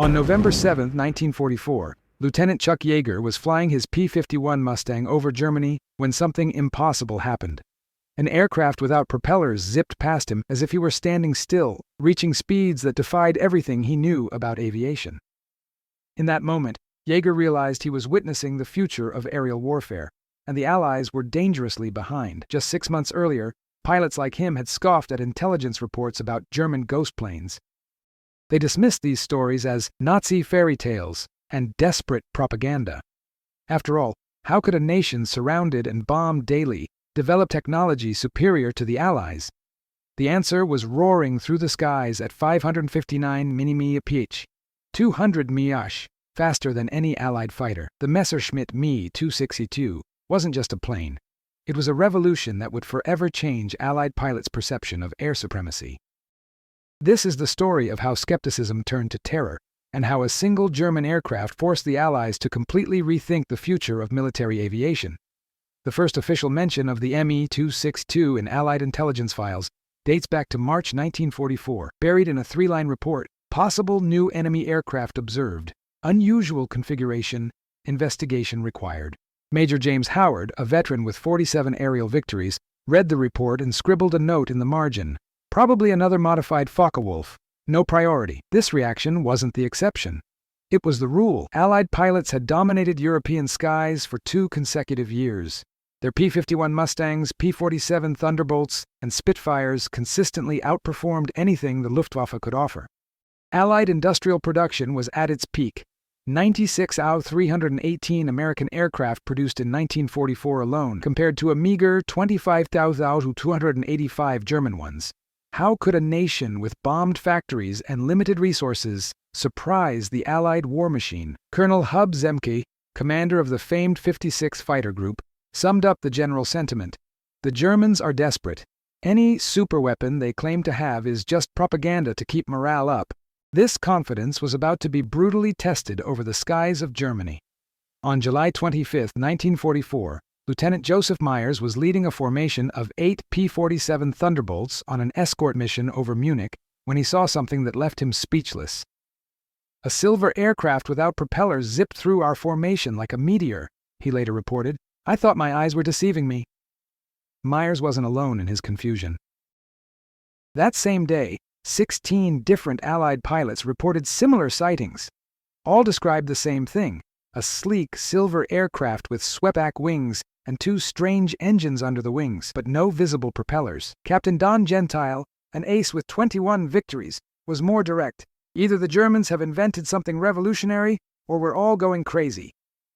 On November 7, 1944, Lieutenant Chuck Yeager was flying his P-51 Mustang over Germany when something impossible happened. An aircraft without propellers zipped past him as if he were standing still, reaching speeds that defied everything he knew about aviation. In that moment, Yeager realized he was witnessing the future of aerial warfare, and the Allies were dangerously behind. Just 6 months earlier, pilots like him had scoffed at intelligence reports about German ghost planes. They dismissed these stories as Nazi fairy tales and desperate propaganda. After all, how could a nation surrounded and bombed daily develop technology superior to the Allies? The answer was roaring through the skies at 559 mph, 200 mph, faster than any Allied fighter. The Messerschmitt Me 262 wasn't just a plane. It was a revolution that would forever change Allied pilots' perception of air supremacy. This is the story of how skepticism turned to terror, and how a single German aircraft forced the Allies to completely rethink the future of military aviation. The first official mention of the Me-262 in Allied intelligence files dates back to March 1944, buried in a 3-line report: possible new enemy aircraft observed, unusual configuration, investigation required. Major James Howard, a veteran with 47 aerial victories, read the report and scribbled a note in the margin: probably another modified Focke-Wulf. No priority. This reaction wasn't the exception. It was the rule. Allied pilots had dominated European skies for 2 consecutive years. Their P-51 Mustangs, P-47 Thunderbolts, and Spitfires consistently outperformed anything the Luftwaffe could offer. Allied industrial production was at its peak. 96 out of 318 American aircraft produced in 1944 alone, compared to a meager 25,285 German ones. How could a nation with bombed factories and limited resources surprise the Allied war machine? Colonel Hub Zemke, commander of the famed 56 Fighter Group, summed up the general sentiment: the Germans are desperate. Any superweapon they claim to have is just propaganda to keep morale up. This confidence was about to be brutally tested over the skies of Germany. On July 25, 1944, Lieutenant Joseph Myers was leading a formation of 8 P-47 Thunderbolts on an escort mission over Munich when he saw something that left him speechless. "A silver aircraft without propellers zipped through our formation like a meteor," he later reported. "I thought my eyes were deceiving me." Myers wasn't alone in his confusion. That same day, 16 different Allied pilots reported similar sightings. All described the same thing: a sleek silver aircraft with swept-back wings and 2 strange engines under the wings, but no visible propellers. Captain Don Gentile, an ace with 21 victories, was more direct: either the Germans have invented something revolutionary, or we're all going crazy.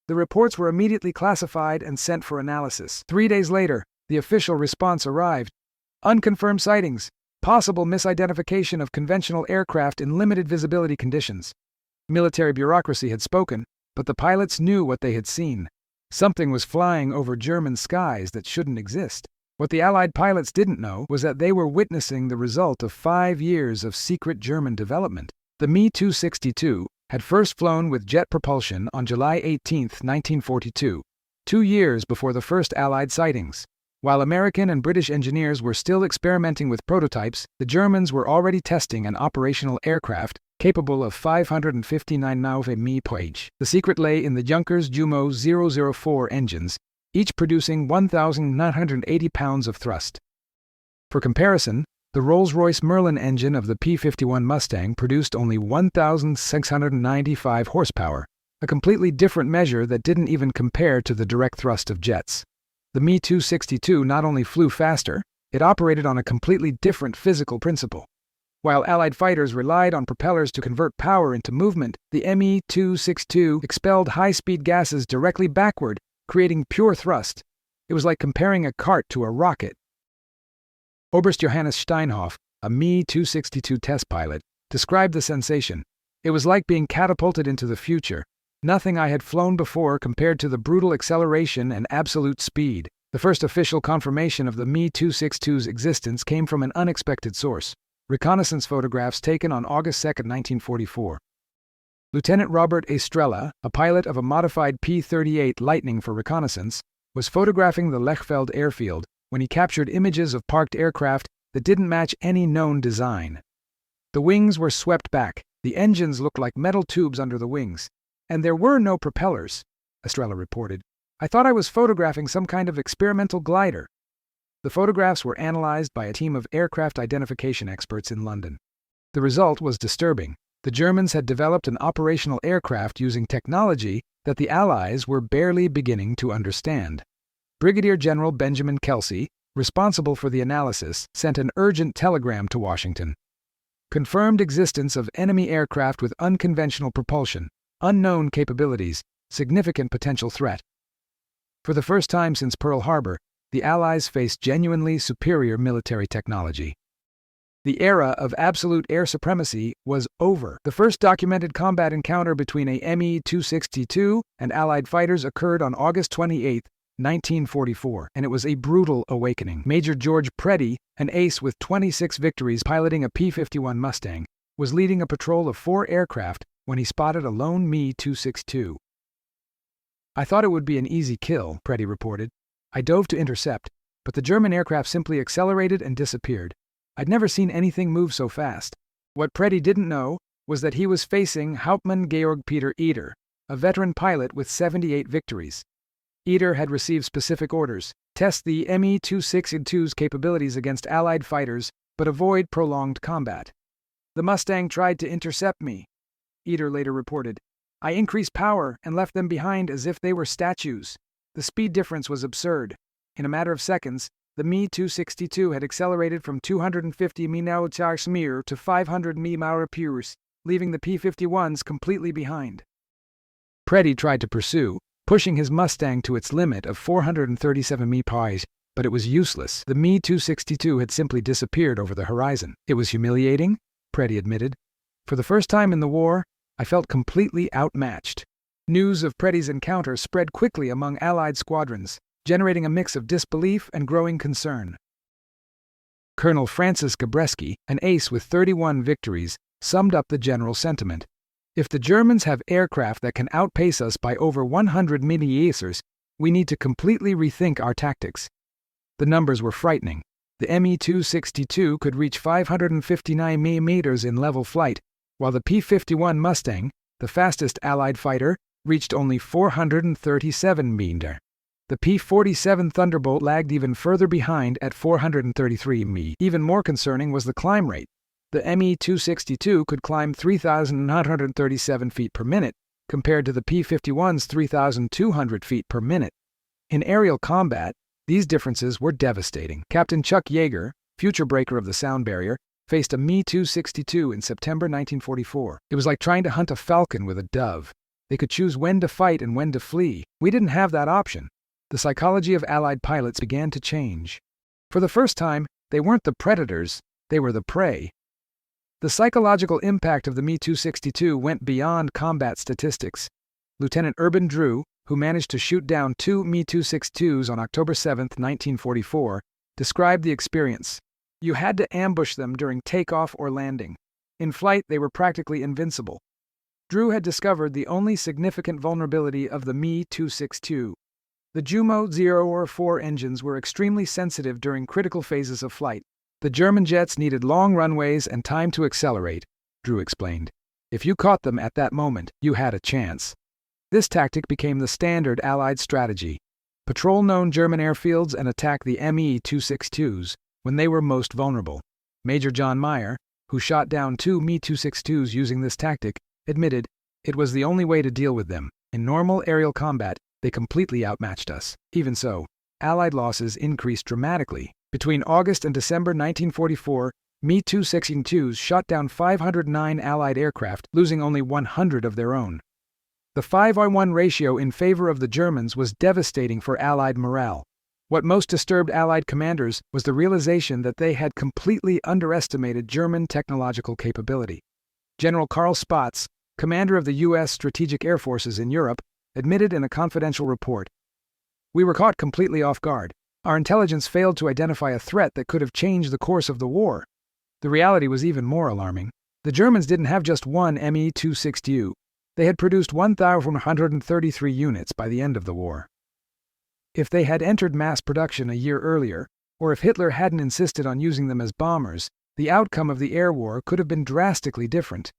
The reports were immediately classified and sent for analysis. 3 days later, the official response arrived: unconfirmed sightings, possible misidentification of conventional aircraft in limited visibility conditions. Military bureaucracy had spoken, but the pilots knew what they had seen. Something was flying over German skies that shouldn't exist. What the Allied pilots didn't know was that they were witnessing the result of 5 years of secret German development. The Me-262 had first flown with jet propulsion on July 18, 1942, 2 years before the first Allied sightings. While American and British engineers were still experimenting with prototypes, the Germans were already testing an operational aircraft capable of 559 mph. The secret lay in the Junkers Jumo 004 engines, each producing 1,980 pounds of thrust. For comparison, the Rolls-Royce Merlin engine of the P-51 Mustang produced only 1,695 horsepower, a completely different measure that didn't even compare to the direct thrust of jets. The Me-262 not only flew faster, it operated on a completely different physical principle. While Allied fighters relied on propellers to convert power into movement, the Me-262 expelled high-speed gases directly backward, creating pure thrust. It was like comparing a cart to a rocket. Oberst Johannes Steinhoff, a Me-262 test pilot, described the sensation: "It was like being catapulted into the future. Nothing I had flown before compared to the brutal acceleration and absolute speed." The first official confirmation of the Me-262's existence came from an unexpected source: reconnaissance photographs taken on August 2, 1944. Lieutenant Robert Estrella, a pilot of a modified P-38 Lightning for reconnaissance, was photographing the Lechfeld airfield when he captured images of parked aircraft that didn't match any known design. The wings were swept back, The engines looked like metal tubes under the wings. And there were no propellers, Estrella reported. I thought I was photographing some kind of experimental glider. The photographs were analyzed by a team of aircraft identification experts in London. The result was disturbing. The Germans had developed an operational aircraft using technology that the Allies were barely beginning to understand. Brigadier General Benjamin Kelsey, responsible for the analysis, sent an urgent telegram to Washington. Confirmed existence of enemy aircraft with unconventional propulsion, unknown capabilities, significant potential threat. For the first time since Pearl Harbor, the Allies faced genuinely superior military technology. The era of absolute air supremacy was over. The first documented combat encounter between a Me-262 and Allied fighters occurred on August 28, 1944, and it was a brutal awakening. Major George Preddy, an ace with 26 victories piloting a P-51 Mustang, was leading a patrol of 4 aircraft when he spotted a lone Me-262. I thought it would be an easy kill, Preddy reported. I dove to intercept, but the German aircraft simply accelerated and disappeared. I'd never seen anything move so fast. What Preddy didn't know was that he was facing Hauptmann Georg Peter Eder, a veteran pilot with 78 victories. Eder had received specific orders: test the Me-262's capabilities against Allied fighters, but avoid prolonged combat. The Mustang tried to intercept me, Eder later reported. I increased power and left them behind as if they were statues. The speed difference was absurd. In a matter of seconds, the Me-262 had accelerated from 250 mph to 500 mph, leaving the P-51s completely behind. Preddy tried to pursue, pushing his Mustang to its limit of 437 mph, but it was useless. The Me-262 had simply disappeared over the horizon. It was humiliating, Preddy admitted. For the first time in the war, I felt completely outmatched. News of Preddy's encounter spread quickly among Allied squadrons, generating a mix of disbelief and growing concern. Colonel Francis Gabreski, an ace with 31 victories, summed up the general sentiment. If the Germans have aircraft that can outpace us by over 100 mph, we need to completely rethink our tactics. The numbers were frightening. The Me-262 could reach 559 mm in level flight, while the P-51 Mustang, the fastest Allied fighter, reached only 437 m. The P-47 Thunderbolt lagged even further behind at 433 m. Even more concerning was the climb rate. The Me-262 could climb 3,937 feet per minute, compared to the P-51's 3,200 feet per minute. In aerial combat, these differences were devastating. Captain Chuck Yeager, future breaker of the sound barrier, faced a Me-262 in September 1944. It was like trying to hunt a falcon with a dove. They could choose when to fight and when to flee. We didn't have that option. The psychology of Allied pilots began to change. For the first time, they weren't the predators, they were the prey. The psychological impact of the Me-262 went beyond combat statistics. Lieutenant Urban Drew, who managed to shoot down 2 Me-262s on October 7, 1944, described the experience. You had to ambush them during takeoff or landing. In flight, they were practically invincible. Drew had discovered the only significant vulnerability of the Me-262. The Jumo 0 or 4 engines were extremely sensitive during critical phases of flight. The German jets needed long runways and time to accelerate, Drew explained. If you caught them at that moment, you had a chance. This tactic became the standard Allied strategy. Patrol known German airfields and attack the Me-262s when they were most vulnerable. Major John Meyer, who shot down 2 Me-262s using this tactic, admitted it was the only way to deal with them. In normal aerial combat, they completely outmatched us. Even so, Allied losses increased dramatically. Between August and December 1944, Me-262s shot down 509 Allied aircraft, losing only 100 of their own. The 5-on-1 ratio in favor of the Germans was devastating for Allied morale. What most disturbed Allied commanders was the realization that they had completely underestimated German technological capability. General Karl Spaatz, commander of the U.S. Strategic Air Forces in Europe, admitted in a confidential report, "We were caught completely off guard. Our intelligence failed to identify a threat that could have changed the course of the war." The reality was even more alarming. The Germans didn't have just one Me-262. They had produced 1,133 units by the end of the war. If they had entered mass production a year earlier, or if Hitler hadn't insisted on using them as bombers, the outcome of the air war could have been drastically different.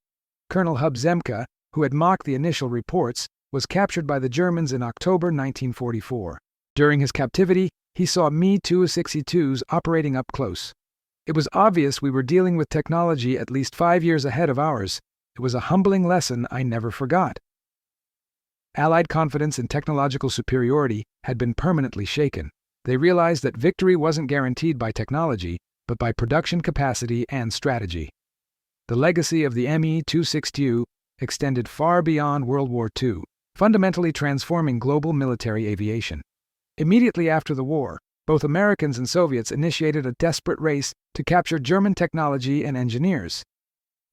Colonel Hub Zemke, who had mocked the initial reports, was captured by the Germans in October 1944. During his captivity, he saw Me-262s operating up close. It was obvious we were dealing with technology at least 5 years ahead of ours. It was a humbling lesson I never forgot. Allied confidence in technological superiority had been permanently shaken. They realized that victory wasn't guaranteed by technology, but by production capacity and strategy. The legacy of the Me-262 extended far beyond World War II, fundamentally transforming global military aviation. Immediately after the war, both Americans and Soviets initiated a desperate race to capture German technology and engineers.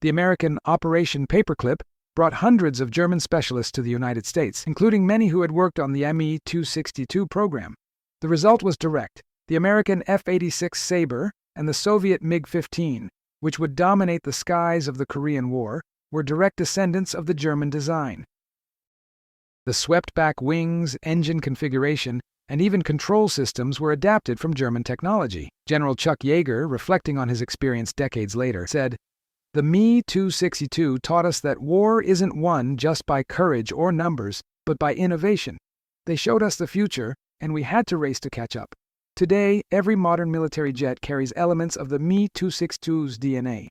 The American Operation Paperclip brought hundreds of German specialists to the United States, including many who had worked on the Me-262 program. The result was direct. The American F-86 Sabre and the Soviet MiG-15, which would dominate the skies of the Korean War, were direct descendants of the German design. The swept-back wings, engine configuration, and even control systems were adapted from German technology. General Chuck Yeager, reflecting on his experience decades later, said, "The Me-262 taught us that war isn't won just by courage or numbers, but by innovation. They showed us the future, and we had to race to catch up." Today, every modern military jet carries elements of the Me-262's DNA.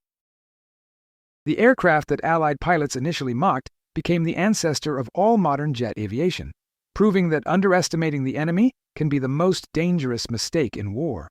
The aircraft that Allied pilots initially mocked became the ancestor of all modern jet aviation, proving that underestimating the enemy can be the most dangerous mistake in war.